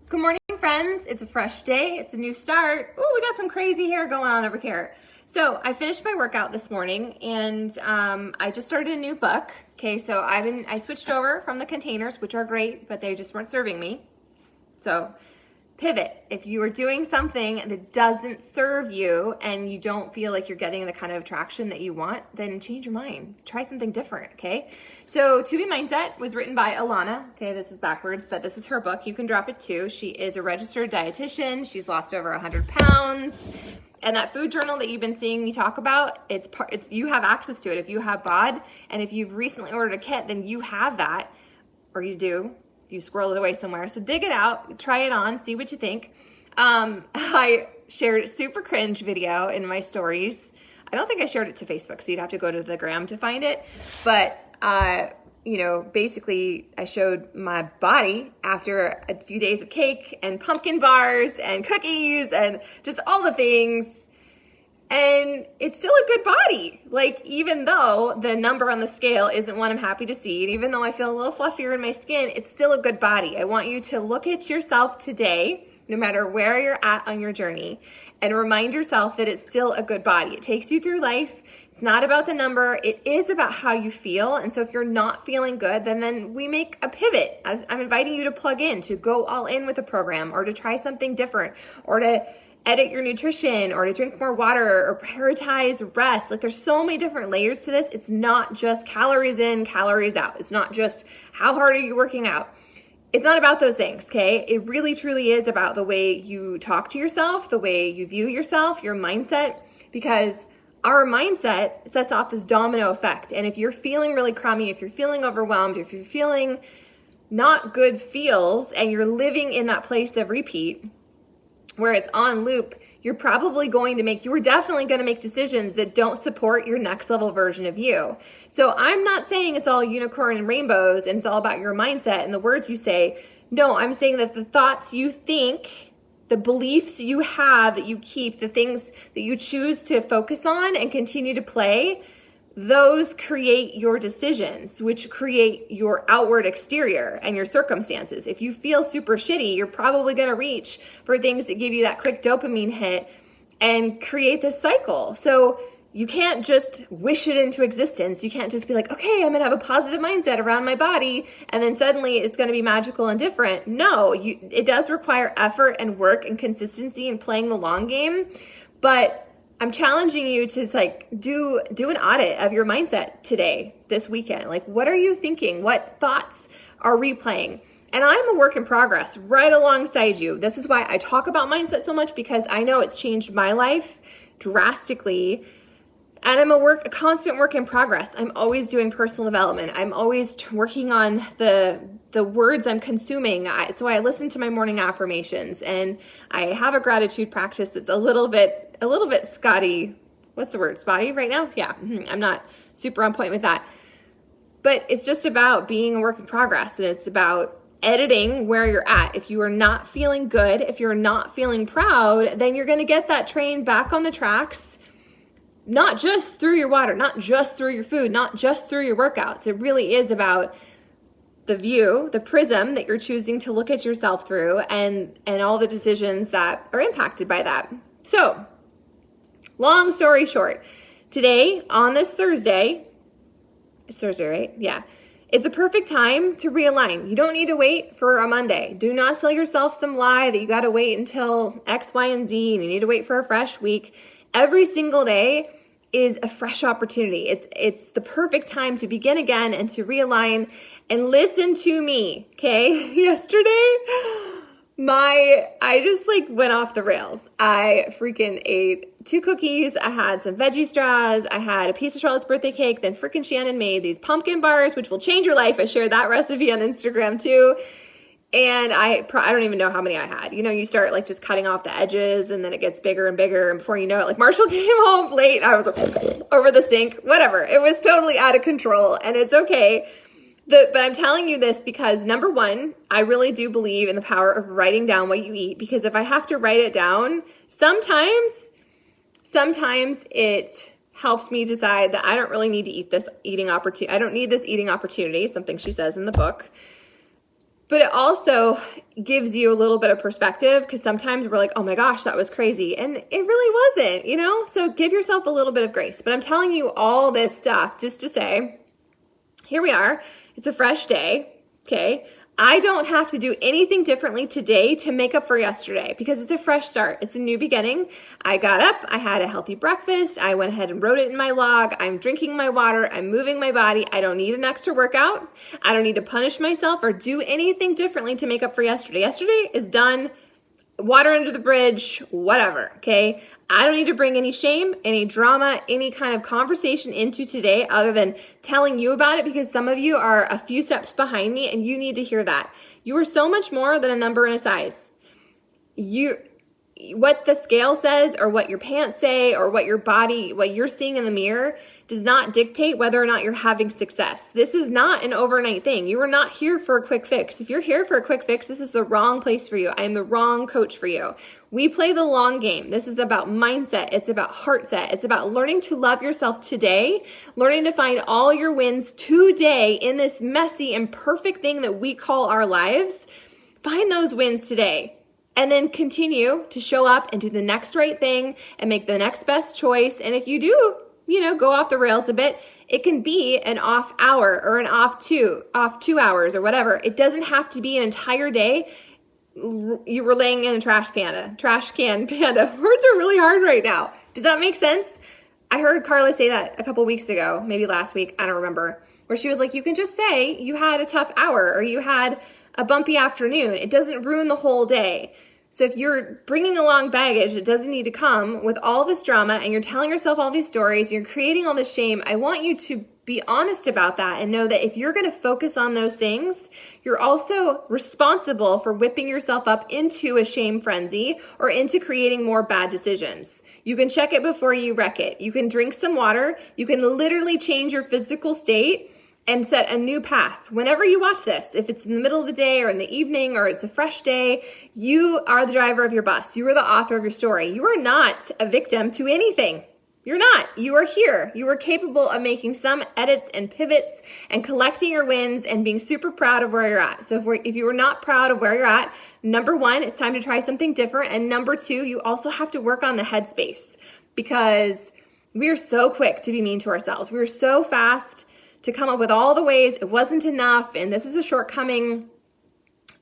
Good morning, friends. It's a fresh day. It's a new start. Oh, we got some crazy hair going on over here. So I finished my workout this morning and I just started a new book. Okay, so I switched over from the containers, which are great, but they just weren't serving me. So pivot. If you are doing something that doesn't serve you and you don't feel like you're getting the kind of traction that you want, then change your mind. Try something different, okay? So To Be Mindset was written by Alana. Okay, this is backwards, but this is her book. You can drop it too. She is a registered dietitian. She's lost over 100 pounds. And that food journal that you've been seeing me talk about, it's you have access to it. If you have BOD and if you've recently ordered a kit, then you have that, or you do. You squirrel it away somewhere. So dig it out, try it on, see what you think. I shared a super cringe video in my stories. I don't think I shared it to Facebook, so you'd have to go to the gram to find it. But, basically I showed my body after a few days of cake and pumpkin bars and cookies and just all the things. And it's still a good body. Like, even though the number on the scale isn't one I'm happy to see, and even though I feel a little fluffier in my skin, it's still a good body. I want you to look at yourself today, no matter where you're at on your journey, and remind yourself that it's still a good body. It takes you through life. It's not about the number. It is about how you feel. And so if you're not feeling good, then we make a pivot. I'm inviting you to plug in, to go all in with a program, or to try something different, or to edit your nutrition, or to drink more water, or prioritize rest. Like, there's so many different layers to this. It's not just calories in, calories out. It's not just how hard are you working out. It's not about those things, okay? It really, truly is about the way you talk to yourself, the way you view yourself, your mindset, because our mindset sets off this domino effect. And if you're feeling really crummy, if you're feeling overwhelmed, if you're feeling not good feels, and you're living in that place of repeat, where it's on loop, you're definitely going to make decisions that don't support your next level version of you. So I'm not saying it's all unicorn and rainbows and it's all about your mindset and the words you say. No, I'm saying that the thoughts you think, the beliefs you have that you keep, the things that you choose to focus on and continue to play, those create your decisions, which create your outward exterior and your circumstances. If you feel super shitty, you're probably going to reach for things that give you that quick dopamine hit and create this cycle. So you can't just wish it into existence. You can't just be like, okay, I'm going to have a positive mindset around my body, and then suddenly it's going to be magical and different. No, it does require effort and work and consistency and playing the long game. But I'm challenging you to do an audit of your mindset today, this weekend. Like, what are you thinking? What thoughts are replaying? And I'm a work in progress right alongside you. This is why I talk about mindset so much, because I know it's changed my life drastically. And I'm a constant work in progress. I'm always doing personal development. I'm always working on the words I'm consuming. So I listen to my morning affirmations, and I have a gratitude practice that's a little bit Scotty. What's the word? Spotty right now? Yeah, I'm not super on point with that. But it's just about being a work in progress, and it's about editing where you're at. If you are not feeling good, if you're not feeling proud, then you're going to get that train back on the tracks. Not just through your water, not just through your food, not just through your workouts. It really is about the view, the prism that you're choosing to look at yourself through, and all the decisions that are impacted by that. So, long story short, today on this Thursday, it's Thursday, right? Yeah. It's a perfect time to realign. You don't need to wait for a Monday. Do not sell yourself some lie that you got to wait until X, Y, and Z, and you need to wait for a fresh week. Every single day is a fresh opportunity. It's the perfect time to begin again and to realign. And listen to me, okay? Yesterday, I just went off the rails. I freaking ate 2 cookies. I had some veggie straws. I had a piece of Charlotte's birthday cake. Then freaking Shannon made these pumpkin bars, which will change your life. I shared that recipe on Instagram too. And I don't even know how many I had. You start just cutting off the edges, and then it gets bigger and bigger. And before you know it, Marshall came home late. I was over the sink, whatever. It was totally out of control, and it's okay. But I'm telling you this because, number one, I really do believe in the power of writing down what you eat, because if I have to write it down, sometimes it helps me decide that I don't really need to eat this eating opportunity. I don't need this eating opportunity, something she says in the book. But it also gives you a little bit of perspective, because sometimes we're like, oh my gosh, that was crazy. And it really wasn't, you know? So give yourself a little bit of grace. But I'm telling you all this stuff just to say, here we are. It's a fresh day, okay? I don't have to do anything differently today to make up for yesterday, because it's a fresh start. It's a new beginning. I got up, I had a healthy breakfast. I went ahead and wrote it in my log. I'm drinking my water. I'm moving my body. I don't need an extra workout. I don't need to punish myself or do anything differently to make up for yesterday. Yesterday is done. Water under the bridge, whatever, okay? I don't need to bring any shame, any drama, any kind of conversation into today other than telling you about it, because some of you are a few steps behind me and you need to hear that. You are so much more than a number and a size. What the scale says or what your pants say or what your body, what you're seeing in the mirror does not dictate whether or not you're having success. This is not an overnight thing. You are not here for a quick fix. If you're here for a quick fix, this is the wrong place for you. I am the wrong coach for you. We play the long game. This is about mindset. It's about heart set. It's about learning to love yourself today, learning to find all your wins today in this messy and perfect thing that we call our lives. Find those wins today. And then continue to show up and do the next right thing and make the next best choice. And if you do, go off the rails a bit, it can be an off hour or an off 2 hours or whatever. It doesn't have to be an entire day. You were laying in a trash can panda. Words are really hard right now. Does that make sense? I heard Carla say that a couple weeks ago, maybe last week, I don't remember, where she was like, you can just say you had a tough hour or you had a bumpy afternoon. It doesn't ruin the whole day. So if you're bringing along baggage that doesn't need to come with all this drama and you're telling yourself all these stories, you're creating all this shame, I want you to be honest about that and know that if you're going to focus on those things, you're also responsible for whipping yourself up into a shame frenzy or into creating more bad decisions. You can check it before you wreck it. You can drink some water. You can literally change your physical state and set a new path. Whenever you watch this, if it's in the middle of the day or in the evening or it's a fresh day, you are the driver of your bus. You are the author of your story. You are not a victim to anything. You're not. You are here. You are capable of making some edits and pivots and collecting your wins and being super proud of where you're at. So if you are not proud of where you're at, number one, it's time to try something different. And number two, you also have to work on the headspace, because we are so quick to be mean to ourselves. We are so fast to come up with all the ways it wasn't enough and this is a shortcoming.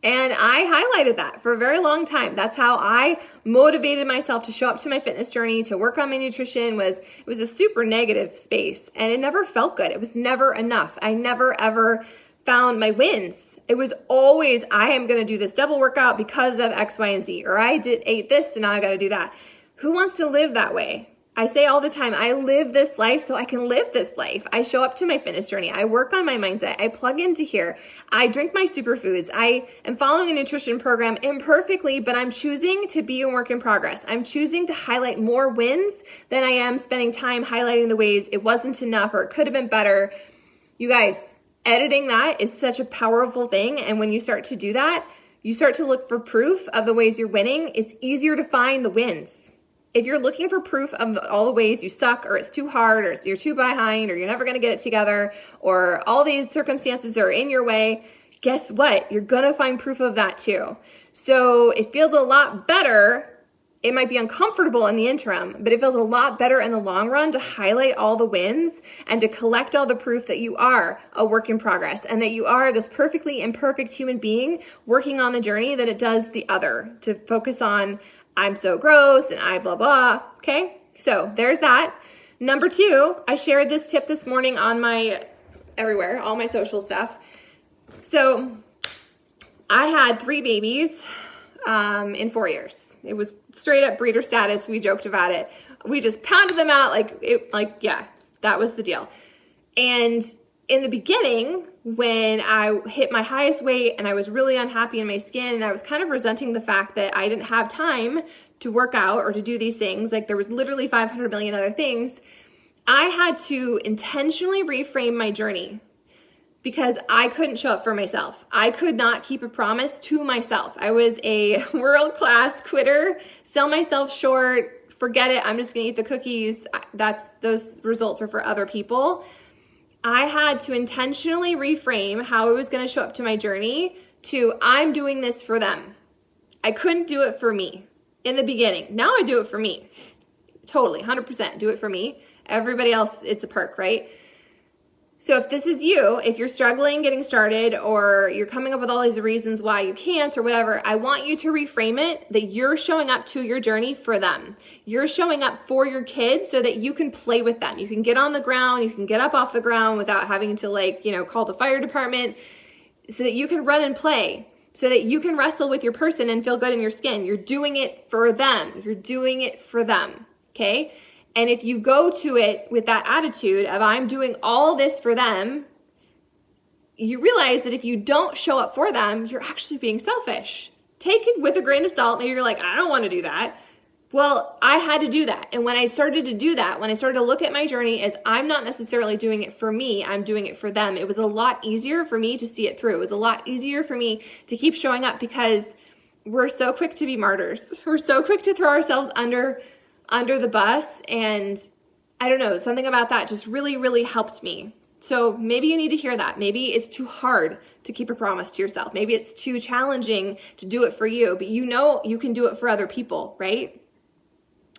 And I highlighted that for a very long time. That's how I motivated myself to show up to my fitness journey, to work on my nutrition. It was a super negative space and it never felt good. It was never enough. I never ever found my wins. It was always, I am going to do this double workout because of X, Y, and Z, or I ate this and now I got to do that. Who wants to live that way? I say all the time, I live this life so I can live this life. I show up to my fitness journey. I work on my mindset. I plug into here. I drink my superfoods. I am following a nutrition program imperfectly, but I'm choosing to be a work in progress. I'm choosing to highlight more wins than I am spending time highlighting the ways it wasn't enough or it could have been better. You guys, editing that is such a powerful thing. And when you start to do that, you start to look for proof of the ways you're winning. It's easier to find the wins. If you're looking for proof of all the ways you suck or it's too hard or you're too behind or you're never going to get it together or all these circumstances are in your way, guess what? You're going to find proof of that too. So it feels a lot better. It might be uncomfortable in the interim, but it feels a lot better in the long run to highlight all the wins and to collect all the proof that you are a work in progress and that you are this perfectly imperfect human being working on the journey than it does the other, to focus on I'm so gross and I blah, blah. Okay. So there's that. Number two, I shared this tip this morning on my everywhere, all my social stuff. So I had 3 babies in 4 years. It was straight up breeder status. We joked about it. We just pounded them out yeah, that was the deal. And in the beginning, when I hit my highest weight and I was really unhappy in my skin and I was kind of resenting the fact that I didn't have time to work out or to do these things, like there was literally 500 million other things, I had to intentionally reframe my journey because I couldn't show up for myself. I could not keep a promise to myself. I was a world-class quitter, sell myself short, forget it, I'm just gonna eat the cookies. Those results are for other people. I had to intentionally reframe how I was going to show up to my journey to I'm doing this for them. I couldn't do it for me in the beginning. Now I do it for me. Totally, 100% do it for me. Everybody else, it's a perk, right? So if this is you, if you're struggling getting started or you're coming up with all these reasons why you can't or whatever, I want you to reframe it that you're showing up to your journey for them. You're showing up for your kids so that you can play with them. You can get on the ground, you can get up off the ground without having to call the fire department, so that you can run and play, so that you can wrestle with your person and feel good in your skin. You're doing it for them. You're doing it for them, okay? And if you go to it with that attitude of I'm doing all this for them, you realize that if you don't show up for them, you're actually being selfish. Take it with a grain of salt. Maybe you're like, I don't want to do that. Well, I had to do that. And when I started to do that, when I started to look at my journey as I'm not necessarily doing it for me, I'm doing it for them, it was a lot easier for me to see it through. It was a lot easier for me to keep showing up because we're so quick to be martyrs. We're so quick to throw ourselves under the bus. And I don't know, something about that just really, really helped me. So maybe you need to hear that. Maybe it's too hard to keep a promise to yourself. Maybe it's too challenging to do it for you, but you know you can do it for other people, right?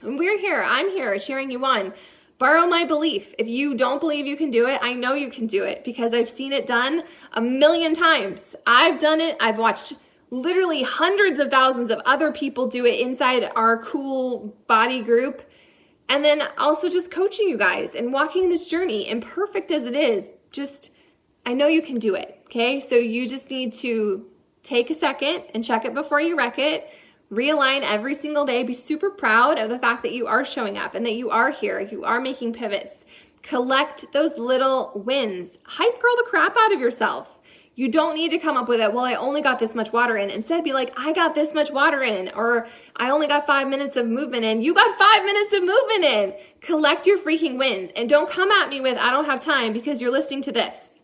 And we're here, I'm here cheering you on. Borrow my belief. If you don't believe you can do it, I know you can do it because I've seen it done a million times. I've done it. I've watched literally hundreds of thousands of other people do it inside our cool body group. And then also just coaching you guys and walking this journey, imperfect as it is, I know you can do it, okay? So you just need to take a second and check it before you wreck it. Realign every single day. Be super proud of the fact that you are showing up and that you are here. You are making pivots. Collect those little wins. Hype girl the crap out of yourself. You don't need to come up with it, well, I only got this much water in. Instead, be like, I got this much water in, or I only got 5 minutes of movement in. You got 5 minutes of movement in. Collect your freaking wins. And don't come at me with, I don't have time because you're listening to this.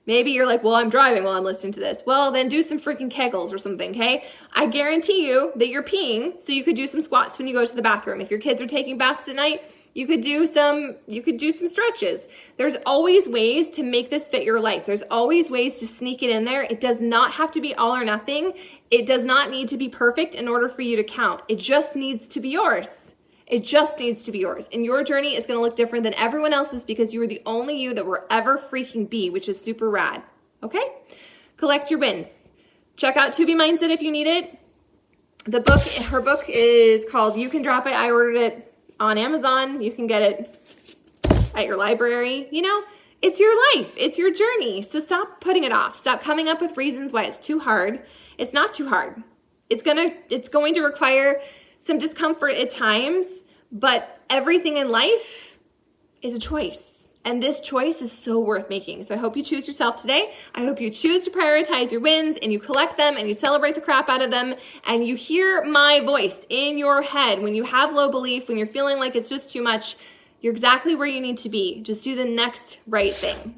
Maybe you're like, well, I'm driving while I'm listening to this. Well, then do some freaking Kegels or something, okay? I guarantee you that you're peeing, so you could do some squats when you go to the bathroom. If your kids are taking baths at night, you could do some stretches. There's always ways to make this fit your life. There's always ways to sneak it in there. It does not have to be all or nothing. It does not need to be perfect in order for you to count. It just needs to be yours. It just needs to be yours. And your journey is going to look different than everyone else's because you are the only you that will ever freaking be, which is super rad. Okay? Collect your wins. Check out To Be Mindset if you need it. Her book is called You Can Drop It. I ordered it on Amazon. You can get it at your library. It's your life. It's your journey. So stop putting it off. Stop coming up with reasons why it's too hard. It's not too hard. It's going to require some discomfort at times, but everything in life is a choice. And this choice is so worth making. So I hope you choose yourself today. I hope you choose to prioritize your wins and you collect them and you celebrate the crap out of them and you hear my voice in your head. When you have low belief, when you're feeling like it's just too much, you're exactly where you need to be. Just do the next right thing.